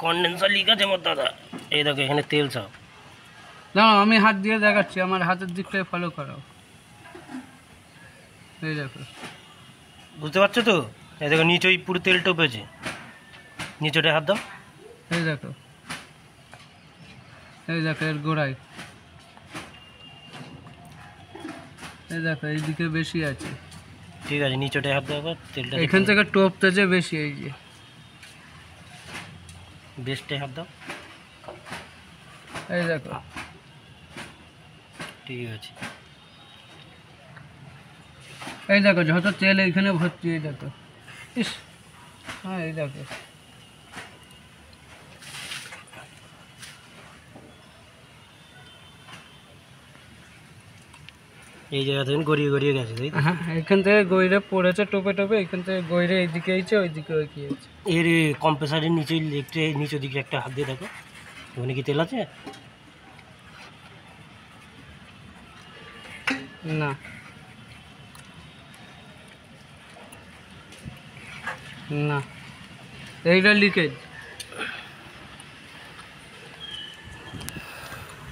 Condenser leak আছে মোর দাদা। এই দেখো এখানে তেল সব। দাঁড়াও আমি হাত দিয়ে দেখাচ্ছি, আমার হাতের দিকটাই ফলো করো। এই দেখো, বুঝতে পারছো তো? এই দেখো নিচেই পুরো তেল টোপেছে, নিচেটা হাত দাও। এই দেখো, এই দেখো এর গোড়ায়, এই দেখো এইদিকে বেশি আছে। ঠিক আছে, নিচেটায় হাত দাও এবার তেলটা। এখান থেকে টোপতেছে বেশি, এই যে বেস্টে হাত দাও। এই দেখো। ঠিক আছে, এই দেখো যত তেল এইখানে ভর্তি, এই দেখো। ইস, হ্যাঁ এই দেখো। এই জায়গা থেকে গড়িয়ে গড়িয়ে গেছে, তাই তো? হ্যাঁ, এখান থেকে গইরে পড়েছে টোপে টোপে, এখান থেকে গইরে এইদিকে হয়েছে, ওইদিকে কি হয়েছে। এর কম্প্রেসারের নিচেই লেফটে নিচের দিকে একটা হাত দিয়ে দেখো, ওখানে কি তেল আছে? না, না, এইটা লিকেজ।